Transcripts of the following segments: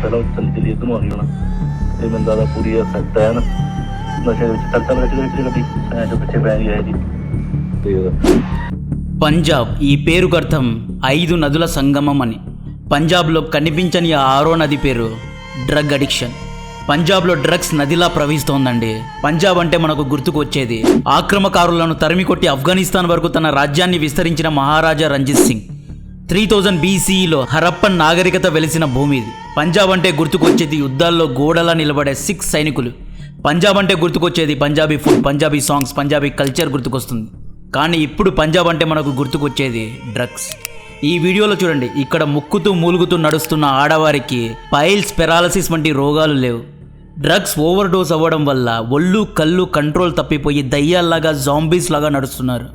पहला चल के लिए तुम आ गया ना ये बंदा दा पूरी सकता है ना नशे ਵਿੱਚ ਤੱਕ ਗੱਡੀ ਜੋ ਪਿੱਛੇ ਪੈ ਗਿਆ ਜੀ పంజాబ్ ఈ పేరుకు అర్థం 5 నదుల సంగమం అని. పంజాబ్లో కనిపించని ఆ 6వ నది పేరు డ్రగ్ అడిక్షన్. పంజాబ్లో డ్రగ్స్ నదిలా ప్రవహిస్తోందండి. పంజాబ్ అంటే మనకు గుర్తుకు వచ్చేది ఆక్రమకారులను తరిమికొట్టి ఆఫ్ఘనిస్తాన్ వరకు తన రాజ్యాన్ని విస్తరించిన మహారాజా రంజిత్ సింగ్. 3000 BCEలో హరప్పన్ నాగరికత వెలిసిన భూమి ఇది. పంజాబ్ అంటే గుర్తుకొచ్చేది యుద్ధాల్లో గోడలా నిలబడే 6 సైనికులు. పంజాబ్ అంటే గుర్తుకొచ్చేది Punjabi food, Punjabi songs, Punjabi culture గుర్తుకొస్తుంది. కానీ ఇప్పుడు పంజాబ్ అంటే మనకు గుర్తుకొచ్చేది డ్రగ్స్. ఈ వీడియోలో చూడండి, ఇక్కడ ముక్కుతూ మూలుగుతూ నడుస్తున్న ఆడవారికి పైల్స్, పెరాలసిస్ వంటి రోగాలు లేవు. డ్రగ్స్ ఓవర్ డోస్ అవ్వడం వల్ల ఒళ్ళు కళ్ళు కంట్రోల్ తప్పిపోయి దయ్యాల్లాగా, జాంబీస్ లాగా నడుస్తున్నారు.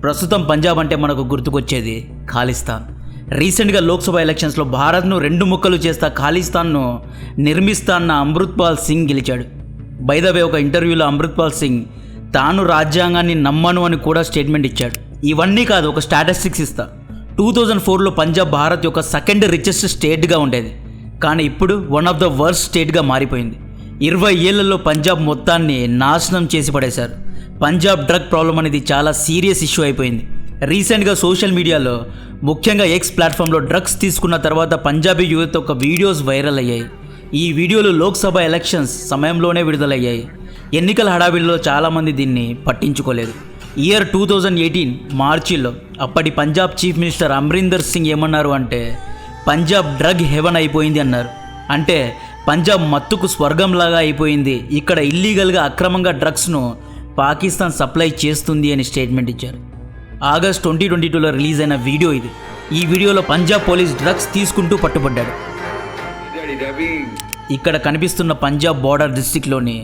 ప్రస్తుతం పంజాబ్ అంటే మనకు గుర్తుకొచ్చేది ఖాలిస్తాన్. రీసెంట్గా లోక్సభ ఎలక్షన్స్లో భారత్ను 2 ముక్కలు చేస్తా ఖాలిస్తాన్ను నిర్మిస్తాన్న అమృత్పాల్ సింగ్ గెలిచాడు. బై ద వే, ఒక ఇంటర్వ్యూలో అమృత్పాల్ సింగ్ తాను రాజ్యాంగాన్ని నమ్మను అని కూడా స్టేట్మెంట్ ఇచ్చాడు. ఇవన్నీ కాదు, ఒక స్టాటిస్టిక్స్ ఇస్తా. 2004లో పంజాబ్ భారత్ యొక్క 2nd రిచెస్ట్ స్టేట్గా ఉండేది. కానీ ఇప్పుడు వన్ ఆఫ్ ద వర్స్ట్ స్టేట్గా మారిపోయింది. 20 ఏళ్లలో పంజాబ్ మొత్తాన్ని నాశనం చేసి పడేశారు. పంజాబ్ డ్రగ్ ప్రాబ్లం అనేది చాలా సీరియస్ ఇష్యూ అయిపోయింది. రీసెంట్గా సోషల్ మీడియాలో, ముఖ్యంగా ఎక్స్ ప్లాట్ఫామ్లో డ్రగ్స్ తీసుకున్న తర్వాత పంజాబీ యూత్ ఒక వీడియోస్ వైరల్ అయ్యాయి. ఈ వీడియోలు లోక్సభ ఎలక్షన్స్ సమయంలోనే విడుదలయ్యాయి. ఎన్నికల హడావిడిలో చాలామంది దీన్ని పట్టించుకోలేదు. ఇయర్ 2018 మార్చిలో అప్పటి పంజాబ్ చీఫ్ మినిస్టర్ అమరీందర్ సింగ్ ఏమన్నారు అంటే, పంజాబ్ డ్రగ్ హెవెన్ అయిపోయింది అన్నారు. అంటే పంజాబ్ మత్తుకు స్వర్గంలాగా అయిపోయింది, ఇక్కడ ఇల్లీగల్గా అక్రమంగా డ్రగ్స్ను పాకిస్తాన్ సప్లై చేస్తుంది అని స్టేట్మెంట్ ఇచ్చారు. ఆగస్ట్ 2022లో రిలీజ్ అయిన వీడియో ఇది. ఈ వీడియోలో పంజాబ్ పోలీస్ డ్రగ్స్ తీసుకుంటూ పట్టుబడ్డాడు. ఇక్కడ కనిపిస్తున్న పంజాబ్ బార్డర్ డిస్ట్రిక్ట్లోని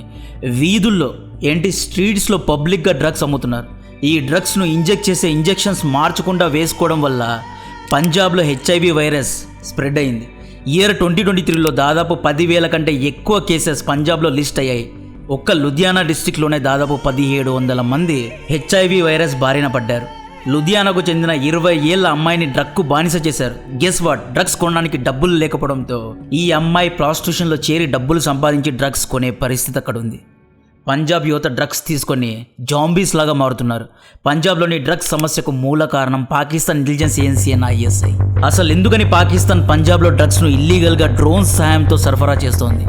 వీధుల్లో స్ట్రీట్స్లో పబ్లిక్గా డ్రగ్స్ అమ్ముతున్నారు. ఈ డ్రగ్స్ను ఇంజెక్ట్ చేసే ఇంజెక్షన్స్ మార్చకుండా వేసుకోవడం వల్ల పంజాబ్లో HIV వైరస్ స్ప్రెడ్ అయింది. ఇయర్ 2023లో దాదాపు 10,000 కంటే ఎక్కువ కేసెస్ పంజాబ్లో లిస్ట్ అయ్యాయి. ఒక్క లుధియానా డిస్ట్రిక్ట్లోనే దాదాపు 1700 మంది HIV వైరస్ బారిన పడ్డారు. లుధియానాకు చెందిన 20 ఏళ్ల అమ్మాయిని డ్రగ్కు బానిస చేశారు. గెస్ వాట్, డ్రగ్స్ కొనడానికి డబ్బులు లేకపోవడంతో ఈ అమ్మాయి ప్రాస్టిట్యూషన్లో చేరి డబ్బులు సంపాదించి డ్రగ్స్ కొనే పరిస్థితి అక్కడ ఉంది. పంజాబ్ యువత డ్రగ్స్ తీసుకొని జాంబీస్ లాగా మారుతున్నారు. పంజాబ్లోని డ్రగ్స్ సమస్యకు మూల కారణం పాకిస్తాన్ ఇంటెలిజెన్స్ ఏజెన్సీ అయిన ISI. అసలు ఎందుకని పాకిస్తాన్ పంజాబ్లో డ్రగ్స్ను ఇల్లీగల్గా డ్రోన్స్ సహాయంతో సరఫరా చేస్తోంది?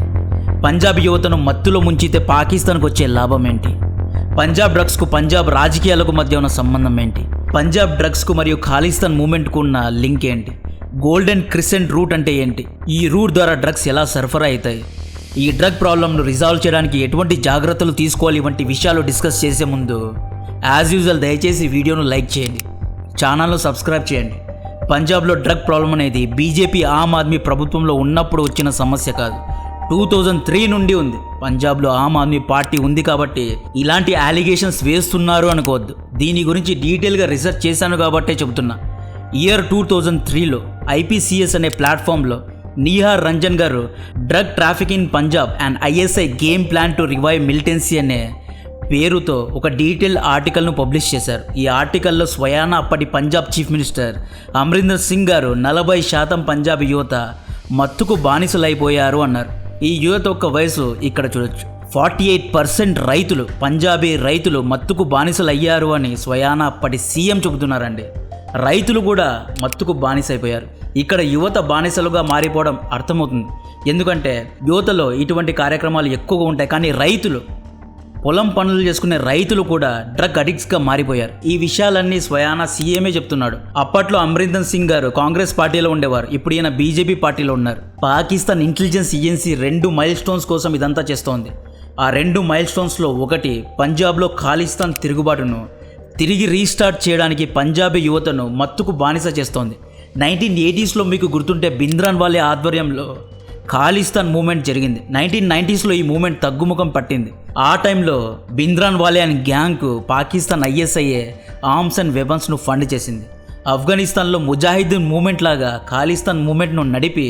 పంజాబ్ యువతను మత్తులో ముంచితే పాకిస్తాన్కు వచ్చే లాభం ఏంటి? పంజాబ్ డ్రగ్స్కు, పంజాబ్ రాజకీయాలకు మధ్య ఉన్న సంబంధం ఏంటి? పంజాబ్ డ్రగ్స్కు మరియు ఖాలిస్తాన్ మూమెంట్కు ఉన్న లింక్ ఏంటి? గోల్డెన్ క్రిసెంట్ రూట్ అంటే ఏంటి? ఈ రూట్ ద్వారా డ్రగ్స్ ఎలా సరఫరా అవుతాయి? ఈ డ్రగ్ ప్రాబ్లంను రిజాల్వ్ చేయడానికి ఎటువంటి జాగ్రత్తలు తీసుకోవాలి వంటి విషయాలు డిస్కస్ చేసే ముందు యాజ్ యూజువల్ దయచేసి వీడియోను లైక్ చేయండి, ఛానల్ను సబ్స్క్రైబ్ చేయండి. పంజాబ్లో డ్రగ్ ప్రాబ్లం అనేది బీజేపీ, ఆమ్ ఆద్మీ ప్రభుత్వంలో ఉన్నప్పుడు వచ్చిన సమస్య కాదు, 2003 నుండి ఉంది. పంజాబ్లో ఆమ్ ఆద్మీ పార్టీ ఉంది కాబట్టి ఇలాంటి అలిగేషన్స్ వేస్తున్నారు అనుకోవద్దు. దీని గురించి డీటెయిల్గా రీసెర్చ్ చేశాను కాబట్టే చెబుతున్నా. ఇయర్ 2003లో IPCS అనే ప్లాట్ఫామ్లో నిహార్ రంజన్ గారు drug traffic in Punjab and ISI game plan to revive militancy అనే పేరుతో ఒక డీటెయిల్ ఆర్టికల్ను పబ్లిష్ చేశారు. ఈ ఆర్టికల్లో స్వయానా అప్పటి పంజాబ్ చీఫ్ మినిస్టర్ అమరీందర్ సింగ్ గారు 40% పంజాబీ యువత మత్తుకు బానిసలైపోయారు అన్నారు. ఈ యువత యొక్క వయసు ఇక్కడ చూడొచ్చు. 48% రైతులు, పంజాబీ రైతులు మత్తుకు బానిసలు అయ్యారు అని స్వయానా అప్పటి సీఎం చెబుతున్నారండి. రైతులు కూడా మత్తుకు బానిసైపోయారు. ఇక్కడ యువత బానిసలుగా మారిపోవడం అర్థమవుతుంది. ఎందుకంటే యువతలో ఇటువంటి కార్యక్రమాలు ఎక్కువగా ఉంటాయి. కానీ రైతులు, పొలం పనులు చేసుకునే రైతులు కూడా డ్రగ్ అడిక్ట్స్గా మారిపోయారు. ఈ విషయాలన్నీ స్వయానా సీఎంఏ చెప్తున్నాడు. అప్పట్లో అమరీందర్ సింగ్ గారు కాంగ్రెస్ పార్టీలో ఉండేవారు, ఇప్పుడు ఈయన బీజేపీ పార్టీలో ఉన్నారు. Pakistan intelligence agency 2 mile stones కోసం ఇదంతా చేస్తోంది. ఆ 2 మైల్ స్టోన్స్లో ఒకటి, పంజాబ్లో ఖాలిస్తాన్ తిరుగుబాటును తిరిగి రీస్టార్ట్ చేయడానికి పంజాబీ యువతను మత్తుకు బానిస చేస్తోంది. 1980sలో మీకు గుర్తుంటే భింద్రాన్ వాలే ఆధ్వర్యంలో ఖాలిస్తాన్ మూమెంట్ జరిగింది. 1990sలో ఈ మూమెంట్ తగ్గుముఖం పట్టింది. ఆ టైంలో భింద్రాన్ వాలే అనే గ్యాంగ్కు పాకిస్తాన్ ISI ఆర్మ్స్ అండ్ వెపన్స్ను ఫండ్ చేసింది. ఆఫ్ఘనిస్తాన్లో ముజాహిద్దీన్ మూమెంట్ లాగా ఖాలిస్తాన్ మూమెంట్ను నడిపి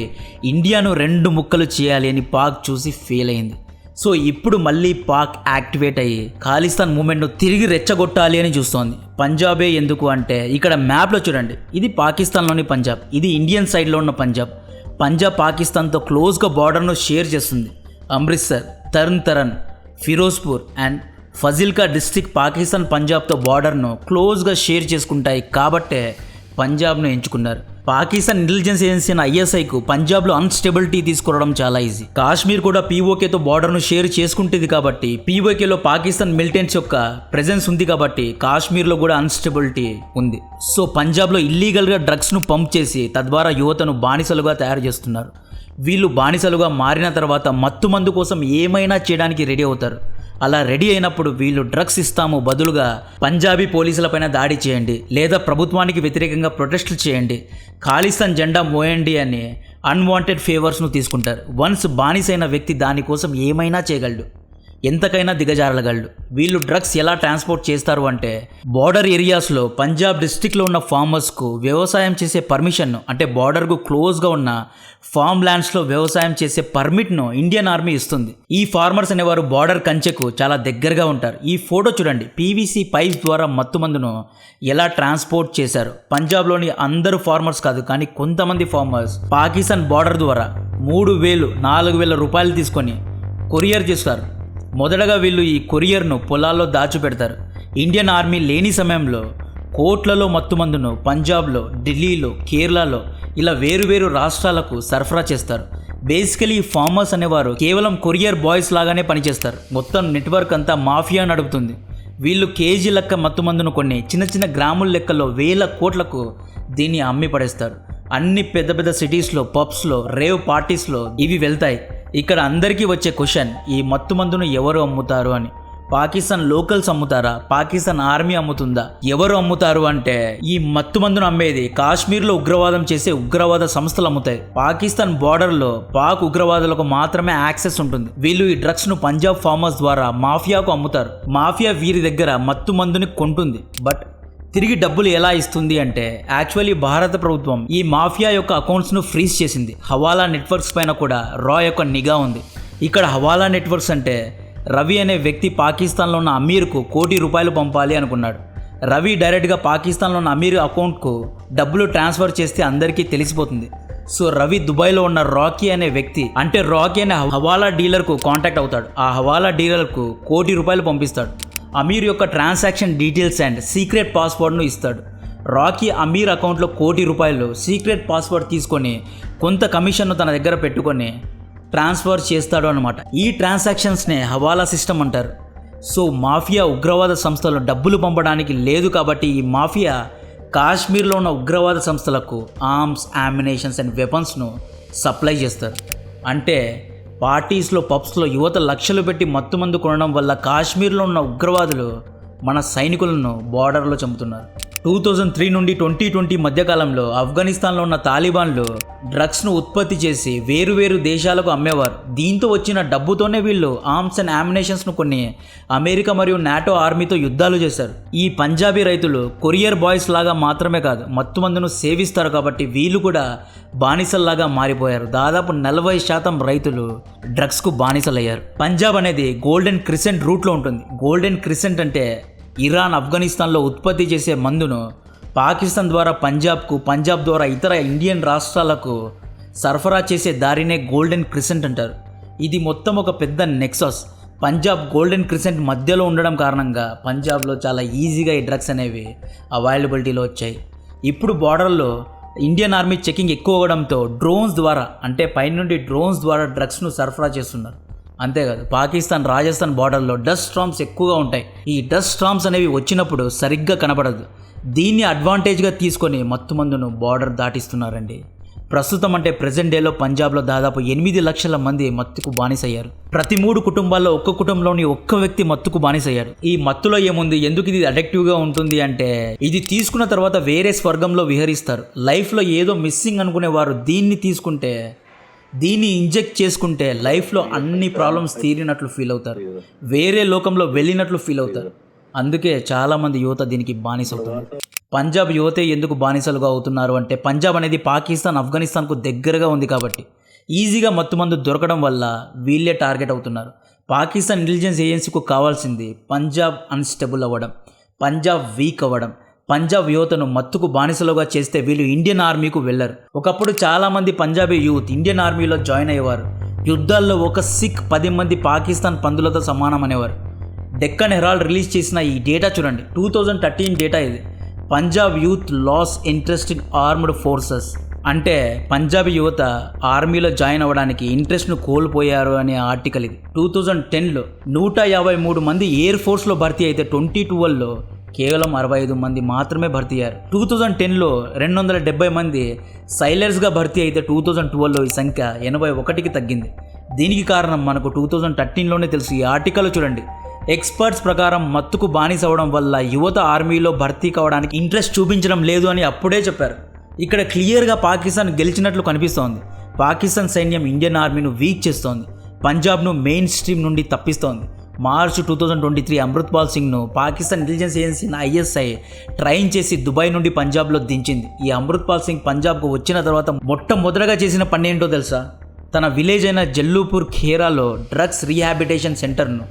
ఇండియాను 2 ముక్కలు చేయాలి అని పాక్ చూసి ఫెయిల్ అయింది. సో ఇప్పుడు మళ్ళీ పాక్ యాక్టివేట్ అయ్యి ఖాలిస్తాన్ మూమెంట్ను తిరిగి రెచ్చగొట్టాలి అని చూస్తోంది. పంజాబే ఎందుకు అంటే ఇక్కడ మ్యాప్లో చూడండి, ఇది పాకిస్తాన్లోని పంజాబ్, ఇది ఇండియన్ సైడ్లో ఉన్న పంజాబ్. పంజాబ్ పాకిస్తాన్తో క్లోజ్గా బార్డర్ను షేర్ చేస్తుంది. అమృత్సర్, తర్న్, ఫిరోజ్పూర్ అండ్ ఫజిల్కా డిస్ట్రిక్ట్ పాకిస్తాన్ పంజాబ్తో బార్డర్ను క్లోజ్గా షేర్ చేసుకుంటాయి కాబట్టే పంజాబ్ను ఎంచుకున్నారు. పాకిస్తాన్ ఇంటెలిజెన్స్ ఏజెన్సీ అయిన ఐఎస్ఐకు పంజాబ్లో అన్స్టెబిలిటీ తీసుకురావడం చాలా ఈజీ. కాశ్మీర్ కూడా పీఓకేతో బార్డర్ను షేర్ చేసుకుంటుంది కాబట్టి పీఓకేలో పాకిస్తాన్ మిలిటెంట్స్ యొక్క ప్రెజెన్స్ ఉంది కాబట్టి కాశ్మీర్లో కూడా అన్స్టెబిలిటీ ఉంది. సో పంజాబ్లో ఇల్లీగల్గా డ్రగ్స్ను పంప్ చేసి తద్వారా యువతను బానిసలుగా తయారు చేస్తున్నారు. వీళ్ళు బానిసలుగా మారిన తర్వాత మత్తు మందు కోసం ఏమైనా చేయడానికి రెడీ అవుతారు. అలా రెడీ అయినప్పుడు వీళ్ళు డ్రగ్స్ ఇస్తాము బదులుగా పంజాబీ పోలీసులపైన దాడి చేయండి, లేదా ప్రభుత్వానికి వ్యతిరేకంగా ప్రొటెస్టులు చేయండి, ఖాళిస్తాన్ జెండా మోయండి అని అన్వాంటెడ్ ఫేవర్స్ను తీసుకుంటారు. వన్స్ బానిసైన వ్యక్తి దానికోసం ఏమైనా చేయగలడు, ఎంతకైనా దిగజారగలడు. వీళ్ళు డ్రగ్స్ ఎలా ట్రాన్స్పోర్ట్ చేస్తారు అంటే బార్డర్ ఏరియాస్లో పంజాబ్ డిస్ట్రిక్ట్లో ఉన్న ఫార్మర్స్కు వ్యవసాయం చేసే పర్మిషన్ను, అంటే బార్డర్కు క్లోజ్గా ఉన్న ఫార్మ్ ల్యాండ్స్లో వ్యవసాయం చేసే పర్మిట్ను ఇండియన్ ఆర్మీ ఇస్తుంది. ఈ ఫార్మర్స్ అనేవారు బార్డర్ కంచెకు చాలా దగ్గరగా ఉంటారు. ఈ ఫోటో చూడండి, పీవీసీ పైప్స్ ద్వారా మత్తుమందును ఎలా ట్రాన్స్పోర్ట్ చేశారు. పంజాబ్లోని అందరూ ఫార్మర్స్ కాదు, కానీ కొంతమంది ఫార్మర్స్ పాకిస్తాన్ బార్డర్ ద్వారా 3,000-4,000 రూపాయలు తీసుకొని కొరియర్ చేస్తారు. మొదటగా వీళ్ళు ఈ కొరియర్ను పొలాల్లో దాచిపెడతారు. ఇండియన్ ఆర్మీ లేని సమయంలో కోట్లలో మత్తుమందును పంజాబ్లో, ఢిల్లీలో, కేరళలో ఇలా వేరు రాష్ట్రాలకు సరఫరా చేస్తారు. బేసికలీ ఈ ఫార్మర్స్ అనేవారు కేవలం కొరియర్ బాయ్స్ లాగానే పనిచేస్తారు. మొత్తం నెట్వర్క్ అంతా మాఫియా నడుపుతుంది. వీళ్ళు కేజీ లెక్క మత్తుమందును కొన్ని చిన్న గ్రాముల లెక్కలో 1,000 కోట్లకు దీన్ని అమ్మి పడేస్తారు. అన్ని పెద్ద సిటీస్లో, పబ్స్లో, రేవ్ పార్టీస్లో ఇవి వెళ్తాయి. ఇక్కడ అందరికీ వచ్చే క్వశ్చన్, ఈ మత్తుమందును ఎవరు అమ్ముతారు అని. పాకిస్తాన్ లోకల్స్ అమ్ముతారా, పాకిస్తాన్ ఆర్మీ అమ్ముతుందా, ఎవరు అమ్ముతారు అంటే ఈ మత్తుమందును అమ్మేది కాశ్మీర్లో ఉగ్రవాదం చేసే ఉగ్రవాద సంస్థలు అమ్ముతాయి. పాకిస్తాన్ బార్డర్లో పాక్ ఉగ్రవాదులకు మాత్రమే యాక్సెస్ ఉంటుంది. వీళ్ళు ఈ డ్రగ్స్ను పంజాబ్ ఫార్మర్స్ ద్వారా మాఫియాకు అమ్ముతారు. మాఫియా వీరి దగ్గర మత్తుమందుని కొంటుంది. బట్ తిరిగి డబ్బులు ఎలా ఇస్తుంది అంటే యాక్చువల్లీ భారత ప్రభుత్వం ఈ మాఫియా యొక్క అకౌంట్స్ను ఫ్రీజ్ చేసింది. హవాలా నెట్వర్క్స్ పైన కూడా రా యొక్క నిఘా ఉంది. ఇక్కడ హవాలా నెట్వర్క్స్ అంటే రవి అనే వ్యక్తి పాకిస్తాన్లో ఉన్న అమీర్కు ₹1 కోటి పంపాలి అనుకున్నాడు. రవి డైరెక్ట్గా పాకిస్తాన్లో ఉన్న అమీర్ అకౌంట్కు డబ్బులు ట్రాన్స్ఫర్ చేస్తే అందరికీ తెలిసిపోతుంది. సో రవి దుబాయ్లో ఉన్న రాకీ అనే వ్యక్తి, అంటే రాకీ అనే హవాలా డీలర్కు కాంటాక్ట్ అవుతాడు. ఆ హవాలా డీలర్కు ₹1 కోటి పంపిస్తాడు. అమీర్ యొక్క ట్రాన్సాక్షన్ డీటెయిల్స్ అండ్ సీక్రెట్ పాస్వర్డ్ను ఇస్తాడు. రాకీ అమీర్ అకౌంట్లో ₹1 కోటి సీక్రెట్ పాస్వర్డ్ తీసుకొని కొంత కమిషన్ను తన దగ్గర పెట్టుకొని ట్రాన్స్ఫర్ చేస్తాడు అన్నమాట. ఈ ట్రాన్సాక్షన్స్నే హవాలా సిస్టమ్ అంటారు. సో మాఫియా ఉగ్రవాద సంస్థలు డబ్బులు పంపడానికి లేదు కాబట్టి ఈ మాఫియా కాశ్మీర్లో ఉన్న ఉగ్రవాద సంస్థలకు ఆర్మ్స్, అమ్యునేషన్స్ అండ్ వెపన్స్ను సప్లై చేస్తారు. అంటే పార్టీస్లో, పబ్స్లో యువత లక్షలు పెట్టి మత్తుమందు కొనడం వల్ల కాశ్మీర్లో ఉన్న ఉగ్రవాదులు మన సైనికులను బార్డర్లో చంపుతున్నారు. 2003 నుండి 2020 మధ్యకాలంలో ఆఫ్ఘనిస్తాన్లో ఉన్న తాలిబాన్లు డ్రగ్స్ను ఉత్పత్తి చేసి వేరు దేశాలకు అమ్మేవారు. దీంతో వచ్చిన డబ్బుతోనే వీళ్ళు ఆర్మ్స్ అండ్ అమ్యునేషన్స్ను కొన్ని అమెరికా మరియు నాటో ఆర్మీతో యుద్ధాలు చేశారు. ఈ పంజాబీ రైతులు కొరియర్ బాయ్స్ లాగా మాత్రమే కాదు, మత్తుమందును సేవిస్తారు కాబట్టి వీళ్ళు కూడా బానిసల్లాగా మారిపోయారు. దాదాపు 40% రైతులు డ్రగ్స్కు బానిసలయ్యారు. పంజాబ్ అనేది గోల్డెన్ క్రిసెంట్ రూట్లో ఉంటుంది. గోల్డెన్ క్రిసెంట్ అంటే ఇరాన్, ఆఫ్ఘనిస్తాన్లో ఉత్పత్తి చేసే మందును పాకిస్తాన్ ద్వారా పంజాబ్కు, పంజాబ్ ద్వారా ఇతర ఇండియన్ రాష్ట్రాలకు సరఫరా చేసే దారినే గోల్డెన్ క్రిసెంట్ అంటారు. ఇది మొత్తం ఒక పెద్ద నెక్సస్. పంజాబ్ గోల్డెన్ క్రిసెంట్ మధ్యలో ఉండడం కారణంగా పంజాబ్లో చాలా ఈజీగా ఈ డ్రగ్స్ అనేవి అవైలబిలిటీలో వచ్చాయి. ఇప్పుడు బార్డర్లో ఇండియన్ ఆర్మీ చెకింగ్ ఎక్కువ అవ్వడంతో డ్రోన్స్ ద్వారా, అంటే పైనుండి డ్రోన్స్ ద్వారా డ్రగ్స్ను సరఫరా చేస్తున్నారు. అంతేకాదు, పాకిస్తాన్ రాజస్థాన్ బార్డర్లో డస్ట్ స్టార్మ్స్ ఎక్కువగా ఉంటాయి. ఈ డస్ట్ స్టార్మ్స్ అనేవి వచ్చినప్పుడు సరిగ్గా కనపడదు. దీన్ని అడ్వాంటేజ్గా తీసుకొని మత్తుమందును బార్డర్ దాటిస్తున్నారండి. ప్రస్తుతం అంటే ప్రెజెంట్ డేలో పంజాబ్లో దాదాపు 8 లక్షల మంది మత్తుకు బానిసయ్యారు. ప్రతి 3 కుటుంబాల్లో ఒక్క కుటుంబంలోని ఒక్క వ్యక్తి మత్తుకు బానిసయ్యారు. ఈ మత్తులో ఏముంది, ఎందుకు ఇది అడిక్టివ్గా ఉంటుంది అంటే ఇది తీసుకున్న తర్వాత వేరే స్వర్గంలో విహరిస్తారు. లైఫ్లో ఏదో మిస్సింగ్ అనుకునే వారు దీన్ని తీసుకుంటే, దీన్ని ఇంజెక్ట్ చేసుకుంటే లైఫ్లో అన్ని ప్రాబ్లమ్స్ తీరినట్లు ఫీల్ అవుతారు, వేరే లోకంలో వెళ్ళినట్లు ఫీల్ అవుతారు. అందుకే చాలామంది యువత దీనికి బానిస అవుతున్నారు. పంజాబ్ యువతే ఎందుకు బానిసలుగా అవుతున్నారు అంటే పంజాబ్ అనేది పాకిస్తాన్, ఆఫ్ఘనిస్తాన్కు దగ్గరగా ఉంది కాబట్టి ఈజీగా మత్తుమందు దొరకడం వల్ల వీళ్ళే టార్గెట్ అవుతున్నారు. పాకిస్తాన్ ఇంటెలిజెన్స్ ఏజెన్సీకు కావాల్సింది పంజాబ్ అన్స్టేబుల్ అవ్వడం, పంజాబ్ వీక్ అవ్వడం, పంజాబ్ యువతను మత్తుకు బానిసలుగా చేస్తే వీళ్ళు ఇండియన్ ఆర్మీకు వెళ్లరు. ఒకప్పుడు చాలామంది పంజాబీ యూత్ ఇండియన్ ఆర్మీలో జాయిన్ అయ్యేవారు. యుద్ధాల్లో ఒక సిక్ 10 మంది పాకిస్తాన్ పందులతో సమానం అనేవారు. డెక్కన్ హెరాల్డ్ రిలీజ్ చేసిన ఈ డేటా చూడండి, 2013 డేటా ఇది. Punjab youth loss interest in armed forces అంటే పంజాబీ యువత ఆర్మీలో జాయిన్ అవ్వడానికి ఇంట్రెస్ట్ను కోల్పోయారు అనే ఆర్టికల్ ఇది. 2010లో 153 మంది ఎయిర్ ఫోర్స్లో భర్తీ అయితే 2012లో కేవలం 65 మంది మాత్రమే భర్తీ అయ్యారు. 2010లో 270 మంది సైలర్స్గా భర్తీ అయితే 2012లో ఈ సంఖ్య 81కి తగ్గింది. దీనికి కారణం మనకు 2013లోనే తెలుసు. ఈ ఆర్టికల్ చూడండి. ఎక్స్పర్ట్స్ ప్రకారం మత్తుకు బానిస అవ్వడం వల్ల యువత ఆర్మీలో భర్తీ కావడానికి ఇంట్రెస్ట్ చూపించడం లేదు అని అప్పుడే చెప్పారు. ఇక్కడ క్లియర్గా పాకిస్తాన్ గెలిచినట్లు కనిపిస్తోంది. పాకిస్తాన్ సైన్యం ఇండియన్ ఆర్మీను వీక్ చేస్తోంది, పంజాబ్ను మెయిన్ స్ట్రీమ్ నుండి తప్పిస్తోంది. మార్చ్ 2023 అమృత్పాల్ సింగ్ను Pakistan intelligence agency ISI train చేసి దుబాయ్ నుండి పంజాబ్లో దించింది. ఈ అమృత్పాల్ సింగ్ పంజాబ్కు వచ్చిన తర్వాత మొట్టమొదటగా చేసిన పని ఏంటో తెలుసా? తన విలేజ్ అయిన జల్లూపూర్ ఖేరాలో డ్రగ్స్ రీహాబిటేషన్ సెంటర్ను,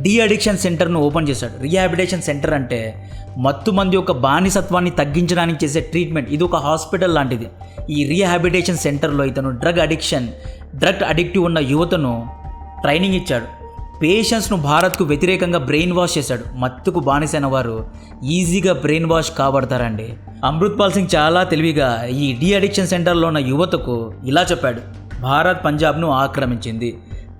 డీ అడిక్షన్ సెంటర్ను ఓపెన్ చేశాడు. రీహాబిటేషన్ సెంటర్ అంటే మత్తు మంది యొక్క బానిసత్వాన్ని తగ్గించడానికి చేసే ట్రీట్మెంట్. ఇది ఒక హాస్పిటల్ లాంటిది. ఈ రీహాబిటేషన్ సెంటర్లో ఇతను డ్రగ్ అడిక్టివ్ ఉన్న యువతను ట్రైనింగ్ ఇచ్చాడు. పేషెంట్స్ను భారత్కు వ్యతిరేకంగా బ్రెయిన్ వాష్ చేశాడు. మత్తుకు బానిసైన వారు ఈజీగా బ్రెయిన్ వాష్ కాబడతారండి. అమృత్పాల్ సింగ్ చాలా తెలివిగా ఈ డీ అడిక్షన్ సెంటర్లో ఉన్న యువతకు ఇలా చెప్పాడు: భారత్ పంజాబ్ను ఆక్రమించింది.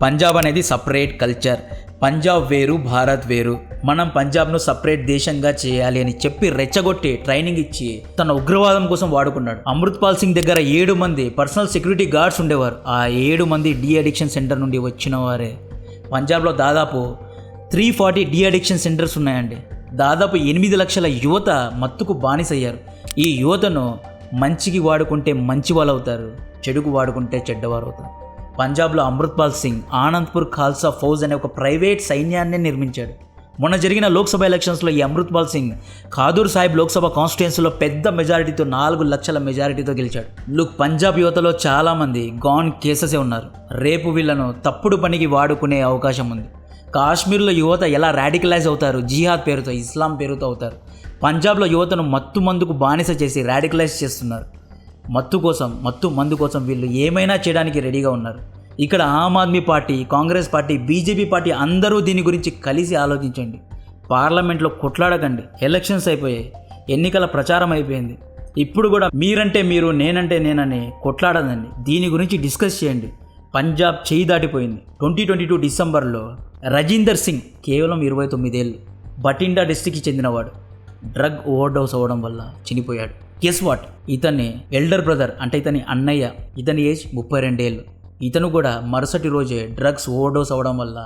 పంజాబ్ అనేది సపరేట్ కల్చర్. పంజాబ్ వేరు, భారత్ వేరు. మనం పంజాబ్ను సపరేట్ దేశంగా చేయాలి అని చెప్పి రెచ్చగొట్టి ట్రైనింగ్ ఇచ్చి తన ఉగ్రవాదం కోసం వాడుకున్నాడు. అమృత్పాల్ సింగ్ దగ్గర 7 మంది పర్సనల్ సెక్యూరిటీ గార్డ్స్ ఉండేవారు. ఆ 7 మంది డీ అడిక్షన్ సెంటర్ నుండి వచ్చిన వారే. పంజాబ్లో దాదాపు 340 డీ అడిక్షన్ సెంటర్స్ ఉన్నాయండి. దాదాపు 8 లక్షల యువత మత్తుకు బానిసయ్యారు. ఈ యువతను మంచికి వాడుకుంటే మంచి వాళ్ళు అవుతారు, చెడుకు వాడుకుంటే చెడ్డవారు అవుతారు. పంజాబ్లో అమృత్పాల్ సింగ్ ఆనంద్పూర్ ఖాల్సా ఫౌజ్ అనే ఒక ప్రైవేట్ సైన్యాన్ని నిర్మించాడు. మొన్న జరిగిన లోక్సభ ఎలక్షన్స్లో ఈ అమృత్పాల్ సింగ్ ఖాదూర్ సాహిబ్ లోక్సభ కాన్స్టిట్యుయెన్సీలో పెద్ద మెజారిటీతో 4 లక్షల మెజారిటీతో గెలిచాడు. పంజాబ్ యువతలో చాలామంది గాన్ కేసెసే ఉన్నారు. రేపు వీళ్ళను తప్పుడు పనికి వాడుకునే అవకాశం ఉంది. కాశ్మీర్లో యువత ఎలా రాడికలైజ్ అవుతారు? జిహాద్ పేరుతో, ఇస్లాం పేరుతో అవుతారు. పంజాబ్లో యువతను మత్తు మందుకు బానిస చేసి రాడికలైజ్ చేస్తున్నారు. మత్తు మందు కోసం వీళ్ళు ఏమైనా చేయడానికి రెడీగా ఉన్నారు. ఇక్కడ Aam Aadmi party, Congress party, BJP party అందరూ దీని గురించి కలిసి ఆలోచించండి. పార్లమెంట్లో కొట్లాడకండి. ఎలక్షన్స్ అయిపోయాయి, ఎన్నికల ప్రచారం అయిపోయింది. ఇప్పుడు కూడా మీరంటే మీరు, నేనంటే నేనని కొట్లాడదండి. దీని గురించి డిస్కస్ చేయండి. పంజాబ్ చేయి దాటిపోయింది. 2022 డిసెంబర్లో రజీందర్ సింగ్ కేవలం 29 ఏళ్ళు, బటిండా డిస్టిక్కి చెందినవాడు, డ్రగ్ ఓవర్డోస్ అవ్వడం వల్ల చనిపోయాడు. Guess what? ఇతని ఎల్డర్ బ్రదర్ అంటే ఇతని అన్నయ్య, ఇతని ఏజ్ 32 ఏళ్ళు. ఇతను కూడా మరుసటి రోజే డ్రగ్స్ ఓవర్డోస్ అవ్వడం వల్ల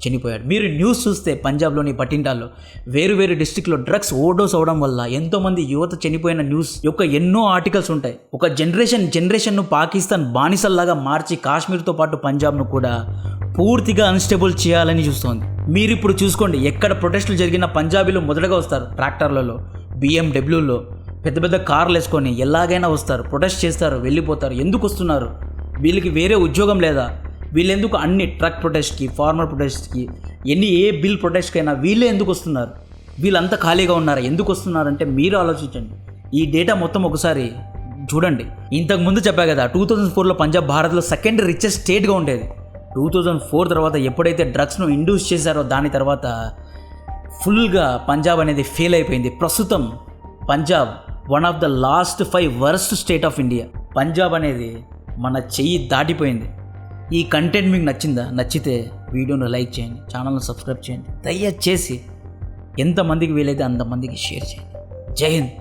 చనిపోయాడు. మీరు న్యూస్ చూస్తే పంజాబ్లోని బటిండాలో వేరు డిస్ట్రిక్ట్లో డ్రగ్స్ ఓవర్డోస్ అవ్వడం వల్ల ఎంతోమంది యువత చనిపోయిన న్యూస్ యొక్క ఎన్నో ఆర్టికల్స్ ఉంటాయి. ఒక జనరేషన్ను పాకిస్తాన్ బానిసల్లాగా మార్చి కాశ్మీర్తో పాటు పంజాబ్ను కూడా పూర్తిగా అన్స్టేబుల్ చేయాలని చూస్తోంది. మీరు ఇప్పుడు చూసుకోండి, ఎక్కడ ప్రొటెస్టులు జరిగినా పంజాబీలు మొదటగా వస్తారు. ట్రాక్టర్లలో, BMWలో పెద్ద కార్లు వేసుకొని ఎలాగైనా వస్తారు, ప్రొటెస్ట్ చేస్తారు, వెళ్ళిపోతారు. ఎందుకు వస్తున్నారు? వీళ్ళకి వేరే ఉద్యోగం లేదా? వీళ్ళెందుకు అన్ని ట్రక్ ప్రొటెస్ట్కి, ఫార్మర్ ప్రొటెస్ట్కి, ఏ బిల్ ప్రొటెస్ట్కైనా వీళ్ళే ఎందుకు వస్తున్నారు? వీళ్ళంతా ఖాళీగా ఉన్నారా? ఎందుకు వస్తున్నారంటే మీరు ఆలోచించండి. ఈ డేటా మొత్తం ఒకసారి చూడండి. ఇంతకుముందు చెప్పా కదా, 2004లో పంజాబ్ భారత్లో సెకండ్ రిచెస్ట్ స్టేట్గా ఉండేది. 2004 తర్వాత ఎప్పుడైతే డ్రగ్స్ను ఇండ్యూస్ చేశారో దాని తర్వాత ఫుల్గా పంజాబ్ అనేది ఫెయిల్ అయిపోయింది. ప్రస్తుతం Punjab one of the last 5 worst state of India. Punjab అనేది మన చెయ్యి దాటిపోయింది. ఈ కంటెంట్ మీకు నచ్చిందా? నచ్చితే వీడియోను లైక్ చేయండి, ఛానల్ను సబ్స్క్రైబ్ చేయండి. దయచేసి ఎంతమందికి వీలైతే అంతమందికి షేర్ చేయండి. జై హింద్.